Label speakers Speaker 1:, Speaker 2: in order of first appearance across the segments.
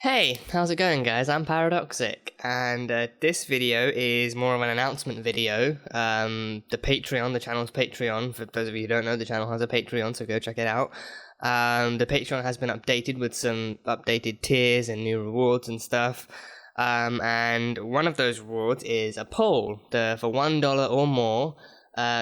Speaker 1: Hey, how's it going, guys? I'm Paradoxic, and this video is more of an announcement video. The channel's Patreon, for those of you who don't know, the channel has a Patreon, so go check it out. The Patreon has been updated with some updated tiers and new rewards and stuff. And one of those rewards is a poll. For $1 or more,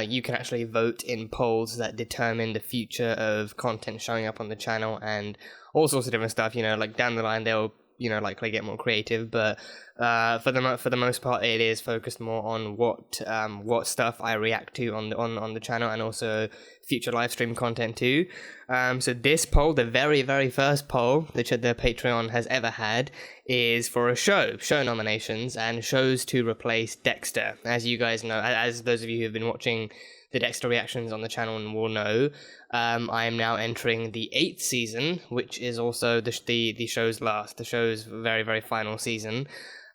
Speaker 1: you can actually vote in polls that determine the future of content showing up on the channel and all sorts of different stuff. Like down the line they'll likely get more creative, but for the most part it is focused more on what stuff I react to on the channel, and also future live stream content too. So this poll, the very first poll that the Patreon has ever had, is for a show nominations and shows to replace Dexter. As you guys know, as those of you who have been watching the Dexter reactions on the channel will know, I am now entering the 8th season, which is also the show's the very final season.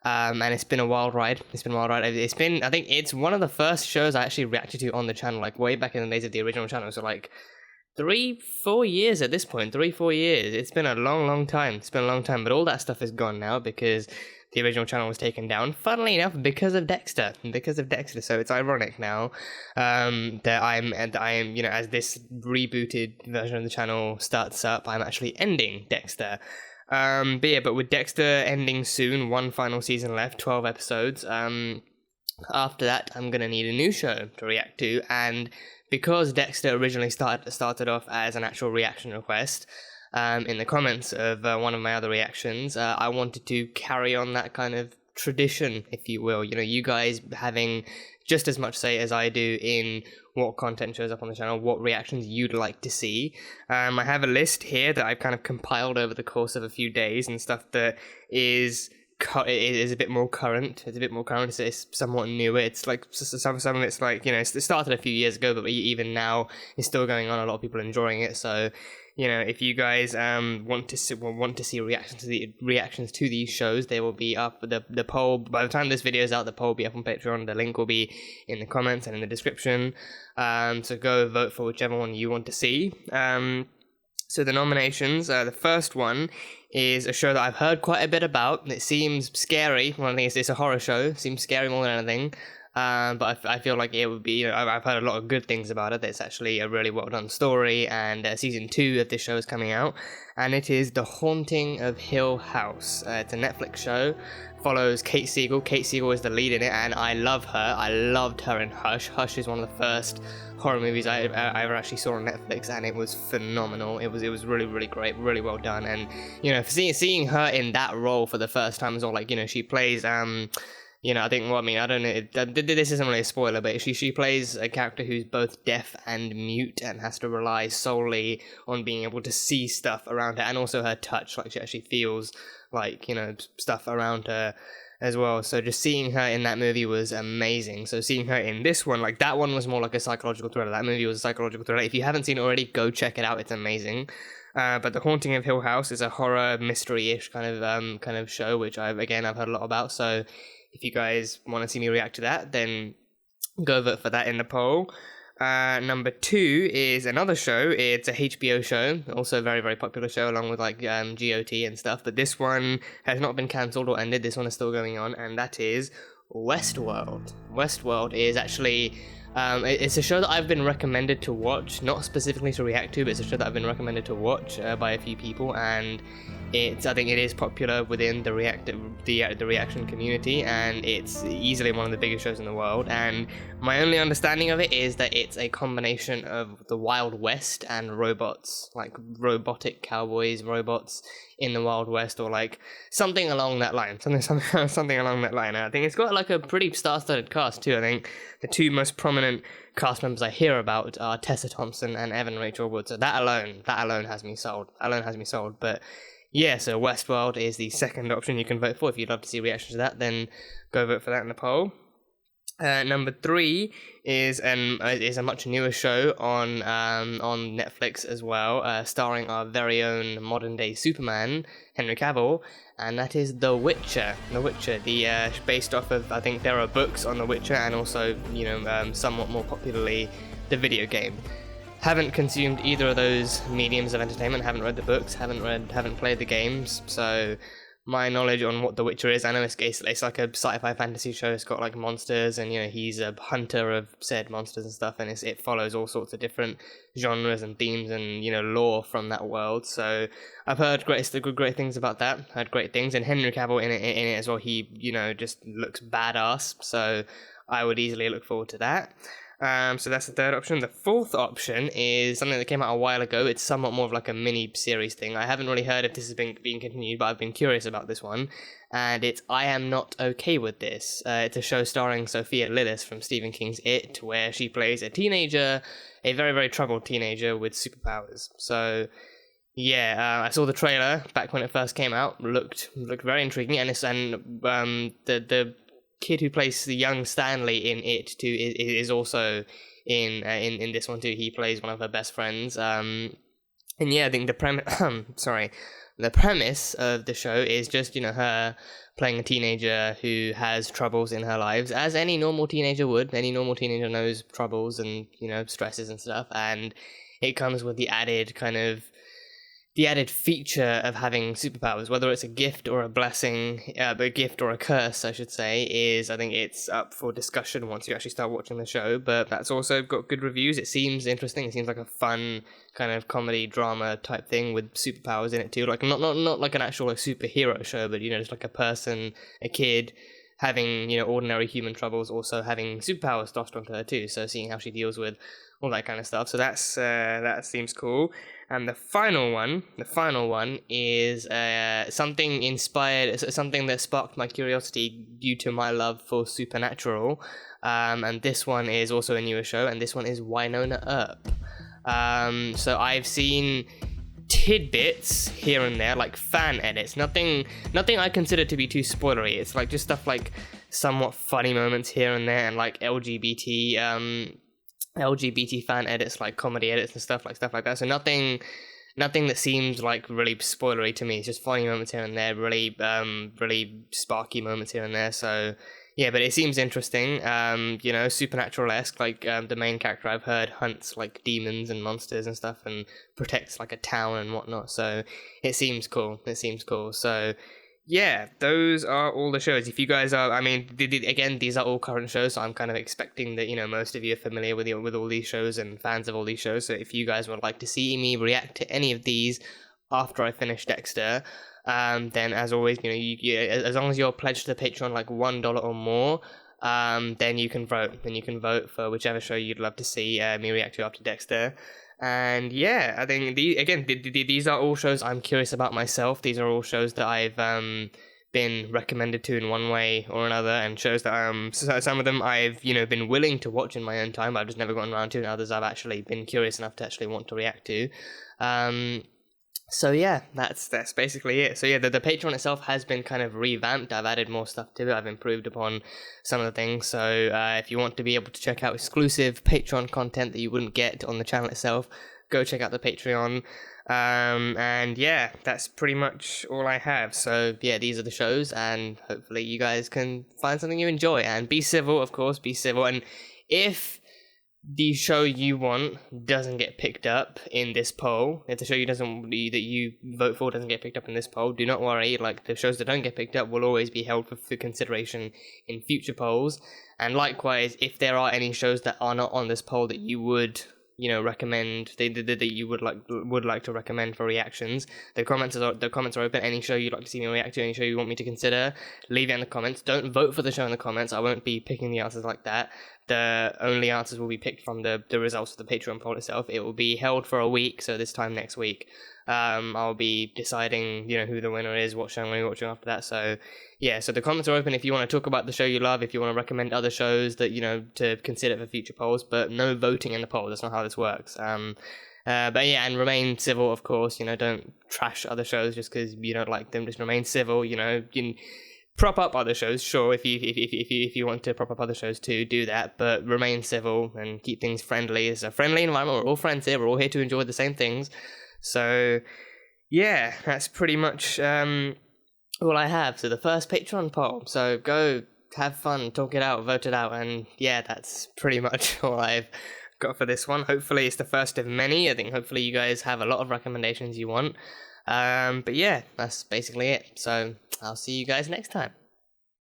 Speaker 1: And it's been a wild ride. I think it's one of the first shows I actually reacted to on the channel, like way back in the days of the original channel. So like 3-4 years at this point. 3-4 years. It's been a long time. But all that stuff is gone now because the original channel was taken down, funnily enough, because of Dexter. So it's ironic now that I am, as this rebooted version of the channel starts up, I'm actually ending Dexter. But with Dexter ending soon, one final season left, 12 episodes. After that, I'm gonna need a new show to react to, and because Dexter originally started off as an actual reaction request, in the comments of one of my other reactions, I wanted to carry on that kind of tradition, if you will. You guys having just as much say as I do in what content shows up on the channel, what reactions you'd like to see. I have a list here that I've kind of compiled over the course of a few days, and stuff that is a bit more current. It's somewhat newer. It's like some of it's like, it started a few years ago, but even now it's still going on. A lot of people are enjoying it. So if you guys want to see reactions to these shows, they will be up. The poll, by the time this video is out, the poll will be up on Patreon. The link will be in the comments and in the description. So go vote for whichever one you want to see. So the nominations, the first one is a show that I've heard quite a bit about. It seems scary. Well, I think it's a horror show. It seems scary more than anything. But I feel like it would be, I've heard a lot of good things about it. It's actually a really well done story, and season 2 of this show is coming out, and it is The Haunting of Hill House. It's a Netflix show, follows Kate Siegel. Kate Siegel is the lead in it, and I love her. I loved her in Hush. Hush is one of the first horror movies I ever actually saw on Netflix, and it was phenomenal. It was really great, really well done, and seeing her in that role for the first time as well, like she plays I don't know, this isn't really a spoiler, but she plays a character who's both deaf and mute and has to rely solely on being able to see stuff around her, and also her touch, like she actually feels like, stuff around her as well. So just seeing her in that movie was amazing. So seeing her in this one, like that one was more like a psychological thriller. That movie was a psychological thriller. If you haven't seen it already, go check it out. It's amazing. But The Haunting of Hill House is a horror mystery-ish kind of show, which I've heard a lot about. So if you guys want to see me react to that, then go vote for that in the poll. Number 2 is another show. It's a HBO show, also a very popular show, along with like GOT and stuff. But this one has not been cancelled or ended. This one is still going on, and that is Westworld. Westworld is actually it's a show that I've been recommended to watch, not specifically to react to, but it's a show that I've been recommended to watch by a few people, and I think it is popular within the reaction community, and it's easily one of the biggest shows in the world. And my only understanding of it is that it's a combination of the Wild West and robots, like robotic cowboys, robots in the Wild West, or like something along that line. Something along that line. And I think it's got like a pretty star-studded cast too. I think the 2 most prominent cast members I hear about are Tessa Thompson and Evan Rachel Wood. So that alone has me sold. But yeah, so Westworld is the second option you can vote for. If you'd love to see reactions to that, then go vote for that in the poll. Number 3 is a much newer show on Netflix as well, starring our very own modern day Superman, Henry Cavill, and that is The Witcher. Based off of, I think there are books on The Witcher, and also somewhat more popularly the video game. Haven't consumed either of those mediums of entertainment. Haven't read the books. Haven't played the games. So my knowledge on what The Witcher is. I know it's like a sci-fi fantasy show. It's got like monsters, and he's a hunter of said monsters and stuff, and it follows all sorts of different genres and themes and lore from that world. So I've heard great things about that. Heard great things, and Henry Cavill in it as well. He just looks badass. So I would easily look forward to that. So that's the third option. The fourth option is something that came out a while ago. It's somewhat more of like a mini series thing. I haven't really heard if this has been continued, but I've been curious about this one. And it's I Am Not Okay With This. It's a show starring Sophia Lillis from Stephen King's It, where she plays a teenager, a very, very troubled teenager with superpowers. So yeah, I saw the trailer back when it first came out. Looked very intriguing, and the kid who plays the young Stanley in It too is also in this one too. He plays one of her best friends. And yeah, I think the premise of the show is just her playing a teenager who has troubles in her lives, as any normal teenager would. Any normal teenager knows troubles and stresses and stuff, and it comes with the added feature of having superpowers, whether it's a gift or a blessing, a gift or a curse, I should say, I think it's up for discussion once you actually start watching the show, but that's also got good reviews. It seems interesting. It seems like a fun kind of comedy drama type thing with superpowers in it too. Like not like an actual superhero show, but just like a kid having ordinary human troubles, also having superpowers tossed onto her too. So seeing how she deals with all that kind of stuff. So that seems cool. And the final one is something that sparked my curiosity due to my love for Supernatural. And this one is also a newer show, and this one is Wynonna Up. So I've seen tidbits here and there, like fan edits. Nothing I consider to be too spoilery. It's like just stuff like somewhat funny moments here and there, and like LGBT fan edits, like comedy edits and stuff like that. So nothing that seems like really spoilery to me. It's just funny moments here and there, really sparky moments here and there. So yeah, but it seems interesting. Supernatural-esque. Like the main character, I've heard, hunts like demons and monsters and stuff, and protects like a town and whatnot. So it seems cool. So yeah, those are all the shows. If you guys are, again, these are all current shows, so I'm kind of expecting that, most of you are familiar with all these shows and fans of all these shows. So if you guys would like to see me react to any of these after I finish Dexter, then as always, as long as you're pledged to the Patreon like $1 or more, then you can vote. Then you can vote for whichever show you'd love to see me react to after Dexter. And yeah, I think these are all shows I'm curious about myself. These are all shows that I've been recommended to in one way or another, and shows that some of them I've been willing to watch in my own time, but I've just never gotten around to, and others I've actually been curious enough to actually want to react to. So yeah, that's basically it. So yeah, the Patreon itself has been kind of revamped. I've added more stuff to it. I've improved upon some of the things. So if you want to be able to check out exclusive Patreon content that you wouldn't get on the channel itself, go check out the Patreon. And yeah, that's pretty much all I have. So yeah, these are the shows, and hopefully you guys can find something you enjoy. And be civil, of course, be civil. And if the show you want doesn't get picked up in this poll, if the show that you vote for doesn't get picked up in this poll, do not worry. Like, the shows that don't get picked up will always be held for consideration in future polls. And likewise, if there are any shows that are not on this poll that you would recommend, that you would like to recommend for reactions, the comments are open. Any show you'd like to see me react to, any show you want me to consider, leave it in the comments. Don't vote for the show in the comments. I won't be picking the answers like that. The only answers will be picked from the results of the Patreon poll itself. It will be held for a week, so this time next week, I'll be deciding, who the winner is, what show I'm going to be watching after that. So yeah, so the comments are open if you want to talk about the show you love, if you want to recommend other shows that, to consider for future polls, but no voting in the poll. That's not how this works. But yeah, and remain civil, of course. Don't trash other shows just because you don't like them. Just remain civil. You can prop up other shows, sure. If you want to prop up other shows too, do that. But remain civil and keep things friendly. It's a friendly environment. We're all friends here. We're all here to enjoy the same things. So yeah, that's pretty much all I have. So the first Patreon poll. So go have fun, talk it out, vote it out, and yeah, that's pretty much all I've got for this one. Hopefully it's the first of many. I think hopefully you guys have a lot of recommendations you want. But yeah, that's basically it. So I'll see you guys next time.